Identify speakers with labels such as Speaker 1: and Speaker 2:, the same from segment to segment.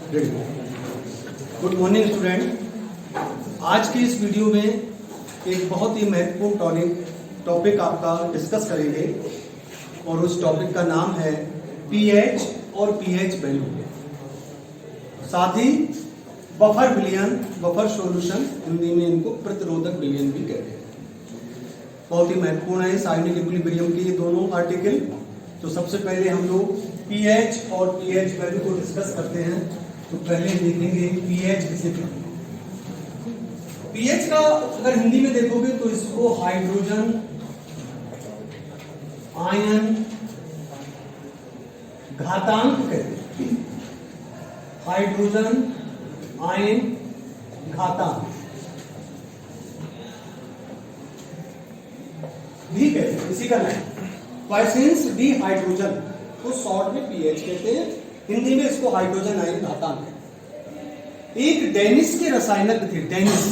Speaker 1: Good morning student. आज की इस वीडियो में एक बहुत ही महत्वपूर्ण टॉपिक आपका डिस्कस करेंगे और उस टॉपिक का नाम है पीएच और पीएच वैल्यू, साथ ही बफर विलयन, बफर सॉल्यूशन, हिंदी में इनको प्रतिरोधक विलयन भी कहते हैं। बहुत ही महत्वपूर्ण है इस आयनिक इक्विलिब्रियम के ये दोनों आर्टिकल। तो सबसे पहले हम लोग पीएच और पीएच वैल्यू को डिस्कस करते हैं। तो पहले देखेंगे पीएच किसे कहते हैं। पीएच का अगर हिंदी में देखोगे तो इसको हाइड्रोजन आयन घातांक कहते हैं। हाइड्रोजन आयन घातांक भी कहते हैं, इसी का नाम क्वाइसेंस डी हाइड्रोजन को शॉर्ट में पीएच कहते हैं, हिंदी में इसको हाइड्रोजन आयन घातांक है। एक डेनिश के रसायनज्ञ थे, डेनिश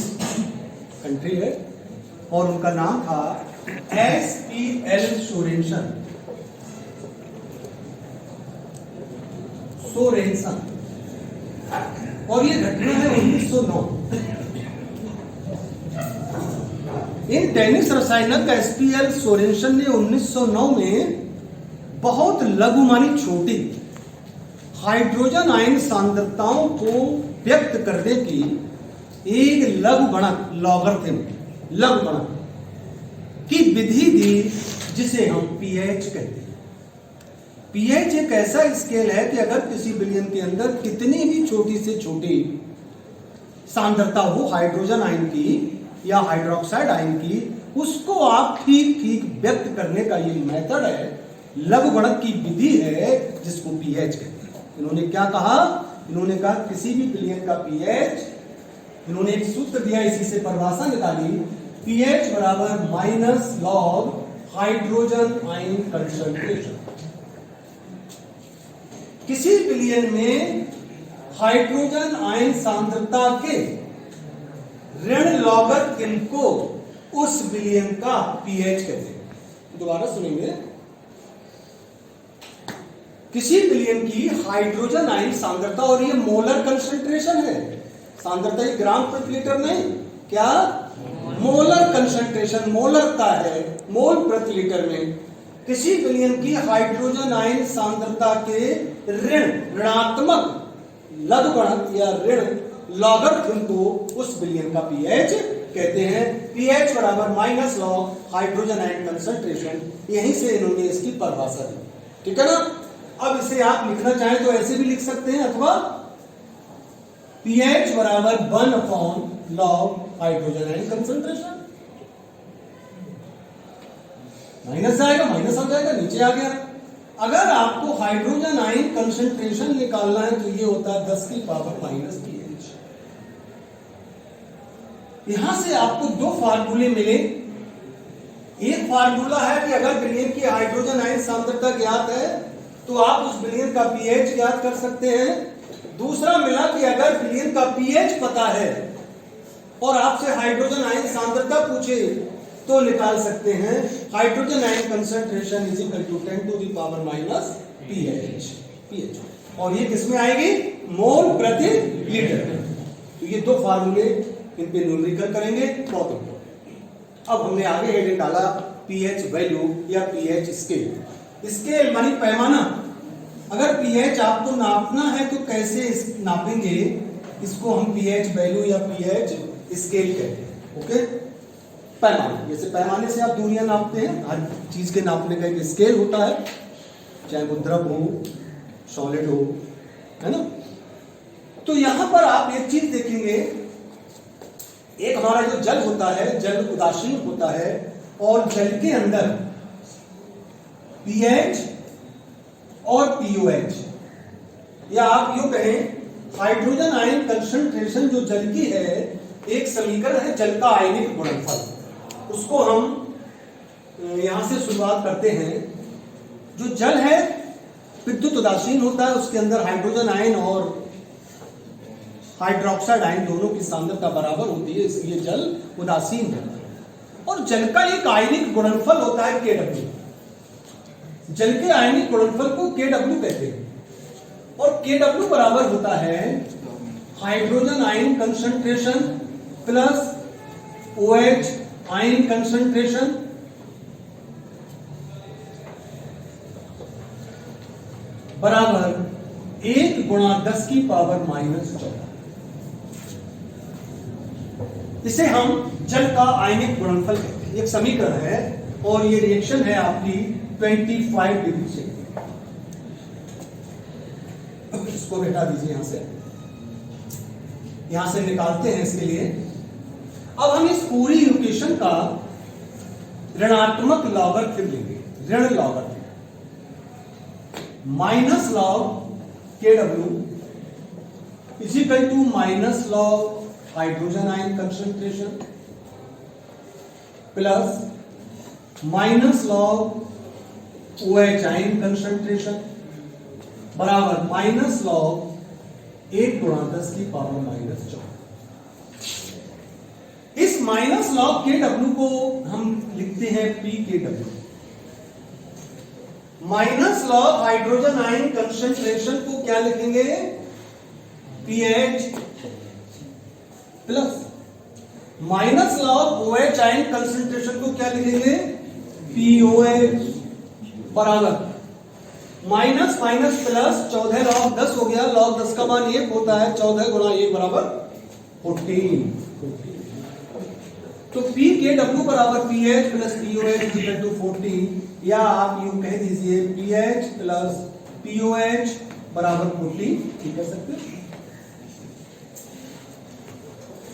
Speaker 1: कंट्री है, और उनका नाम था एस.पी.एल. सोरेनसन, और ये घटना है 1909। इन डेनिश रसायनज्ञ एस.पी.एल. सोरेनसन ने 1909 में बहुत लघुमानी छोटी हाइड्रोजन आयन सांद्रताओं को व्यक्त करने की एक लघुगणक लघुगणक की विधि दी, जिसे हम पीएच कहते हैं। पीएच एक ऐसा स्केल है कि अगर किसी विलयन के अंदर कितनी भी छोटी से छोटी सांद्रता हो हाइड्रोजन आयन की या हाइड्रोक्साइड आयन की, उसको आप ठीक ठीक व्यक्त करने का ये मेथड है, लघुगणक की विधि है, जिसको पीएच कहते हैं। इन्होंने क्या कहा? इन्होंने कहा किसी भी विलयन का पीएच, इन्होंने एक सूत्र दिया, इसी से परिभाषा निकाली, पीएच बराबर minus log hydrogen ion concentration. किसी विलयन में हाइड्रोजन आयन सांद्रता के ऋण लॉगरिथम को उस विलयन का पीएच कहते हैं। दोबारा सुनेंगे, किसी विलयन की हाइड्रोजन आयन सांद्रता, और ये मोलर कंसंट्रेशन है, सांद्रता ये ग्राम प्रति लीटर नहीं, क्या मोलर कंसंट्रेशन, मोलरता है, मोल प्रति लीटर में। किसी विलयन की हाइड्रोजन आयन सांद्रता के ऋणात्मक लघुगणक या ऋण लॉगरिथम को उस विलयन का पीएच कहते हैं। पीएच बराबर minus log hydrogen ion concentration, यहीं से इन्होंने इसकी परिभाषा दी, ठीक है ना। अब इसे आप लिखना चाहें तो ऐसे भी लिख सकते हैं, अथवा पीएच बराबर 1 log hydrogen ion concentration, minus आएगा, माइनस आ जाएगा, नीचे आ गया। अगर आपको हाइड्रोजन आयन कंसंट्रेशन निकालना है तो ये होता है 10 की पावर माइनस पीएच। यहां से आपको दो फार्मूले मिले। एक फार्मूला है कि अगर विलयन की हाइड्रोजन आयन सांद्रता ज्ञात है तो आप उस विलयन का पीएच ज्ञात कर सकते हैं। दूसरा मिला कि अगर विलयन का पीएच पता है और आपसे हाइड्रोजन आयन सांद्रता पूछे तो निकाल सकते हैं hydrogen ion concentration is equal to 10 to the power minus pH, और ये किसमें आएगी? मोल प्रति लीटर। तो ये दो फार्मूले, इन पे न्यूमेरिकल करेंगे, बहुत इंपॉर्टेंट। अब हमने आगे हेडिंग डाला पीएच वैल्यू या पीएच स्केल। स्केल मानी पैमाना। अगर पीएच आपको नापना है तो कैसे नापेंगे? इसको हम पीएच वैल्यू या पीएच स्केल कहते हैं। ओके, पैमाना, जैसे पैमाने से आप दूरियां नापते हैं, हर चीज के नापने का एक स्केल होता है, चाहे वो द्रव हो, सॉलिड हो, है ना। तो यहां पर आप एक चीज देखेंगे, एक हमारा जो जल होता है, जल उदासीन होता है, और जल के अंदर पीएच और पीओएच, या आप यूं कहें हाइड्रोजन आयन कंसंट्रेशन जो जल की है, एक समीकरण है जल का आयनिक गुणनफल। उसको हम यहां से शुरुआत करते हैं। जो जल है विद्युत उदासीन होता है, उसके अंदर हाइड्रोजन आयन और हाइड्रोक्साइड आयन दोनों की सांद्रता बराबर होती है, इसलिए जल उदासीन होता है। और जल का एक आयनिक गुणनफल होता है केडब्ल्यू। जल के आयनिक गुणनफल को केडब्ल्यू कहते हैं। और KW बराबर होता है hydrogen ion concentration plus OH ion concentration बराबर 1 गुणा 10 की पावर -14। इसे हम जल का आयनिक गुणनफल कहते हैं। एक समीकरण है और ये रिएक्शन है आपकी 25 डिग्री से। इसको हटा दीजिए यहां से निकालते हैं इसके लिए। अब हम इस पूरी इक्वेशन का ऋणात्मक लॉगरिथम लेंगे, ऋण logarithm minus log KW is equal to minus log hydrogen ion concentration plus minus log OH ion concentration बराबर माइनस लॉग 1 गुणा 10 की पावर -14। इस माइनस लॉग KW को हम लिखते हैं PKW। Minus log hydrogen ion concentration को क्या लिखेंगे? PH plus minus log OH ion concentration को क्या लिखेंगे? POH बराबर माइनस माइनस प्लस 14 लॉग 10 हो गया। लॉग 10 का मान 1 होता है, 14 गुणा 1 बराबर 14। तो PKW बराबर PH plus POH equal to 14, या आप यूं कह दीजिए PH प्लस POH बराबर 14, ठीक कर सकते हैं।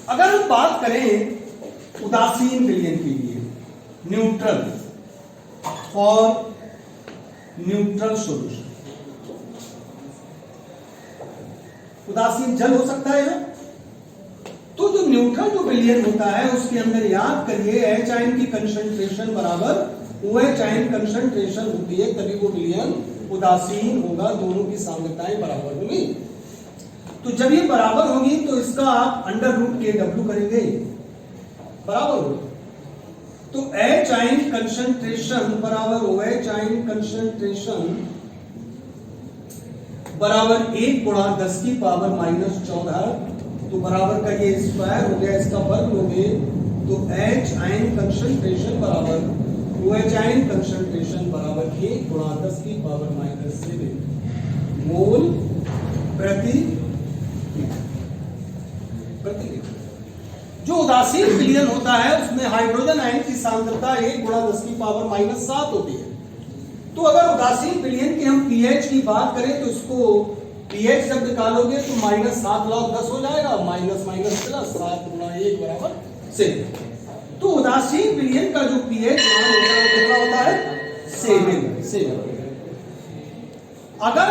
Speaker 1: अगर हम बात करें उदासीन विलयन के लिए, न्यूट्रल फॉर न्यूट्रल सॉल्यूशन, उदासीन जल हो सकता है ना, तो जो न्यूट्रल जो विलयन होता है उसके अंदर याद करिए H आयन की कंसंट्रेशन बराबर OH आयन कंसंट्रेशन होती है, तभी वो विलयन उदासीन होगा, दोनों की सांद्रताएं बराबर होंगी। तो जब ये बराबर होगी तो इसका आप √KW करेंगे, बराबर होगा। तो H आयन कंसंट्रेशन बराबर OH आयन कंसंट्रेशन बराबर 1 गुणा 10 की पावर -14, तो बराबर का ये स्क्वायर हो गया, इसका वर्ग हो गए, तो H आयन कंसंट्रेशन बराबर OH आयन कंसंट्रेशन बराबर 1 गुणा 10 की पावर -7 मोल प्रति जो उदासीन विलयन होता है उसमें हाइड्रोजन आयन की सांद्रता 1 गुणा 10 की पावर -7 होती है। तो अगर उदासीन विलयन की हम pH की बात करें तो इसको pH जब निकालोगे तो -7 log 10 हो जाएगा, माइनस माइनस प्लस 7 गुणा 1 बराबर 7। तो उदासीन विलयन का जो pH मान होता है कितना होता है? 7। अगर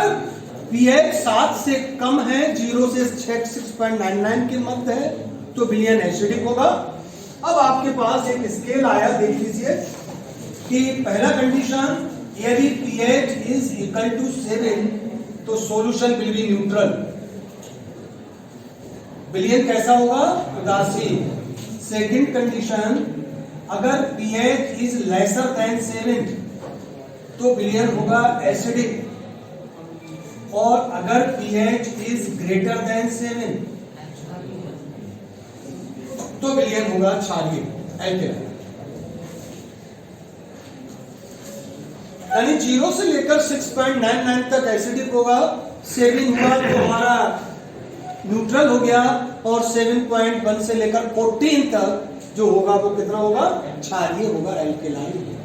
Speaker 1: pH 7 से कम है, 0 से 6.99 के मध्य है, तो विलयन एसिडिक होगा। अब आपके पास एक स्केल आया, देख लीजिए कि पहला कंडीशन यदि pH इज इक्वल टू 7 तो सॉल्यूशन विल बी न्यूट्रल, विलयन कैसा होगा? उदासीन। सेकंड कंडीशन अगर pH इज लेसर देन 7 तो विलयन होगा एसिडिक, और अगर pH इज ग्रेटर देन 7 तो विलयन होगा क्षारीय, एल्केलाइन। यानी 0 से लेकर 6.99 तक एसिडिक होगा, 7 हुआ तो हमारा न्यूट्रल हो गया, और 7.1 से लेकर 14 तक जो होगा वो कितना होगा? क्षारीय होगा, एल्केलाइन।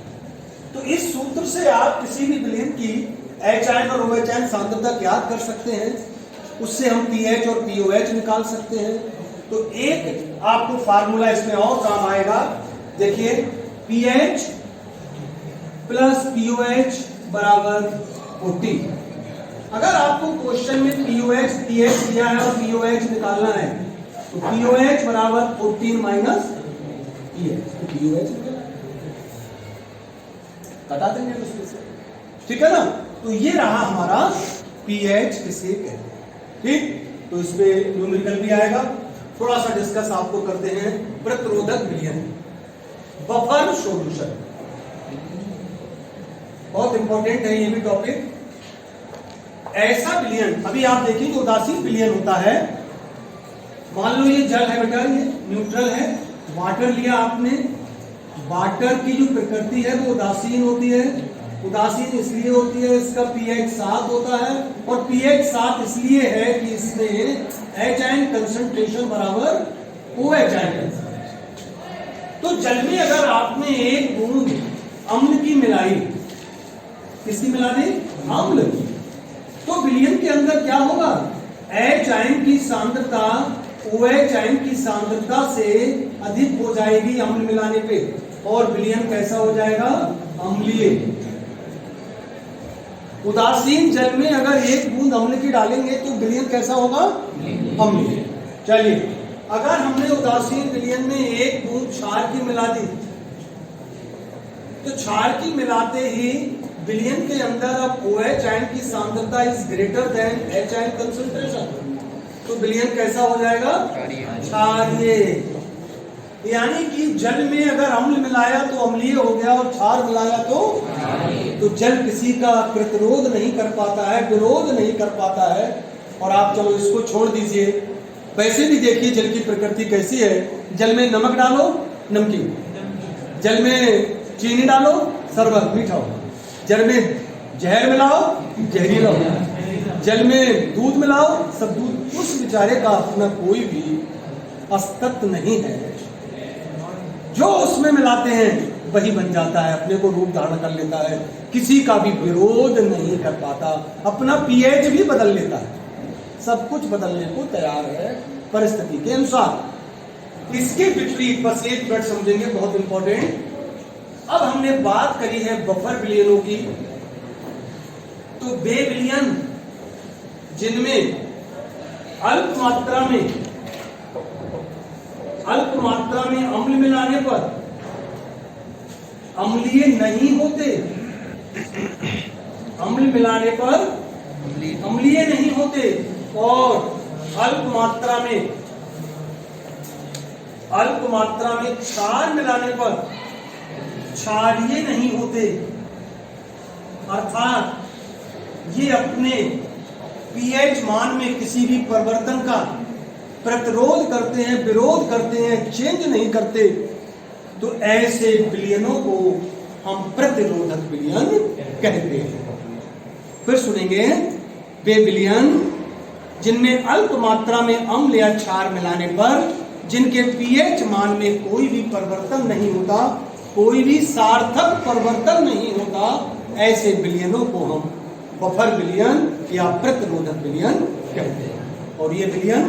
Speaker 1: तो इस सूत्र से आप किसी भी विलयन की H आयन और OH आयन सांद्रता ज्ञात कर सकते हैं, उससे हम pH और POH निकाल सकते हैं। तो एक आपको फार्मूला इसमें और काम आएगा, देखिए pH प्लस POH बराबर 14। अगर आपको क्वेश्चन में POH pH दिया है और POH निकालना है तो POH बराबर 14 माइनस pH, तो POH कटा देंगे उसमें से, ठीक है ना। तो ये रहा हमारा pH किसे कहते हैं, ठीक। तो इसमें न्यूमेरिकल भी आएगा। थोड़ा सा डिस्कस आपको करते हैं प्रतिरोधक विलयन, बफर सॉल्यूशन, बहुत इंपॉर्टेंट है ये भी टॉपिक। ऐसा विलयन, अभी आप देखेंगे उदासीन विलयन होता है। मान लो ये जल है बेटा, ये न्यूट्रल है, वाटर लिया आपने, वाटर की जो प्रकृति है वो उदासीन होती है। उदासीन इसलिए होती है, इसका pH 7 होता है, और pH 7 इसलिए है कि इसमें H कंसंट्रेशन बराबर OH है। तो जल में अगर आपने एक बूंद अम्ल की मिलाई, किसकी मिला दी? अम्ल, तो विलयन के अंदर क्या होगा? H आयन की सांद्रता OH आयन की सांद्रता से अधिक हो जाएगी अम्ल मिलाने पे, और विलयन कैसा हो जाएगा? अम्लीय। उदासीन जल में अगर एक बूंद अम्ल की डालेंगे तो विलयन कैसा होगा? अम्लीय। चलिए, अगर हमने उदासीन विलयन में एक बूंद क्षार की मिला दी, तो क्षार की मिलाते ही विलयन के अंदर अब OH आयन की सांद्रता is greater than H ion concentration, तो विलयन कैसा हो जाएगा? क्षारीय। यानी कि जल में अगर अम्ल मिलाया तो अम्लीय हो गया, और क्षार मिलाया तो जल किसी का प्रतिरोध नहीं कर पाता है, विरोध नहीं कर पाता है। और आप चलो इसको छोड़ दीजिए, वैसे भी देखिए जल की प्रकृति कैसी है। जल में नमक डालो, नमकीन; जल में चीनी डालो, शरबत मीठा हो; जल में जहर मिलाओ, जहरीला हो; जल में दूध मिलाओ, सब दूध। उस बेचारे का अपना कोई भी अस्तित्व नहीं है, जो उसमें मिलाते हैं वही बन जाता है, अपने को रूप धारण कर लेता है, किसी का भी विरोध नहीं कर पाता, अपना pH भी बदल लेता है, सब कुछ बदलने को तैयार है परिस्थिति के अनुसार। इसके विपरीत बस एक मिनट समझेंगे, बहुत इंपॉर्टेंट। अब हमने बात करी है बफर विलयनों की, तो वे विलयन जिनमें अल्प मात्रा में अम्ल मिलाने पर अम्लीय नहीं होते, अम्ल मिलाने पर अम्लीय नहीं होते, और अल्प मात्रा में क्षार मिलाने पर क्षारीय नहीं होते। अर्थात ये अपने pH मान में किसी भी परिवर्तन का प्रतिरोध करते हैं, विरोध करते हैं, चेंज नहीं करते। तो ऐसे विलयनों को हम प्रतिरोधक विलयन कहते हैं। फिर सुनेंगे, वे विलयन जिनमें अल्प मात्रा में अम्ल या क्षार मिलाने पर जिनके pH मान में कोई भी परिवर्तन नहीं होता, कोई भी सार्थक परिवर्तन नहीं होता, ऐसे विलयनों को हम बफर विलयन या प्रतिरोधक विलयन कहते हैं। और ये विलयन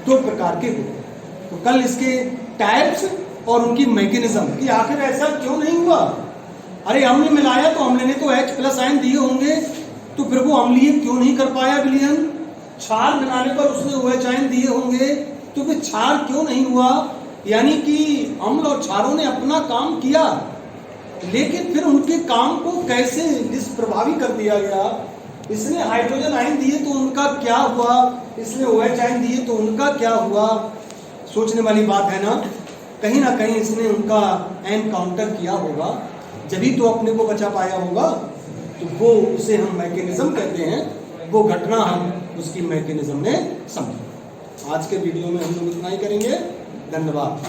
Speaker 1: दो प्रकार के होते हैं। तो कल इसके टाइप्स और उनकी मैकेनिज्म कि आखिर ऐसा क्यों नहीं हुआ। अरे अम्ल मिलाया तो अम्ल ने तो H+ आयन दिए होंगे, तो फिर वो अम्लीय क्यों नहीं कर पाया विलयन। क्षार मिलाने पर उसने OH आयन दिए होंगे, तो फिर क्षार क्यों नहीं हुआ। यानी कि अम्ल और क्षारों ने अपना काम किया, लेकिन फिर उनके काम को कैसे निष्प्रभावी कर दिया गया। इसने हाइड्रोजन आयन दिए तो उनका क्या हुआ, इसने OH आयन दिए तो उनका क्या हुआ। सोचने वाली बात है ना। कहीं ना कहीं इसने उनका एनकाउंटर किया होगा, जभी तो अपने को बचा पाया होगा। तो वो उसे हम मैकेनिज्म कहते हैं, वो घटना हम उसकी मैकेनिज्म में समझें। आज के वीडियो में हम लोग इतना ही करेंगे। धन्यवाद।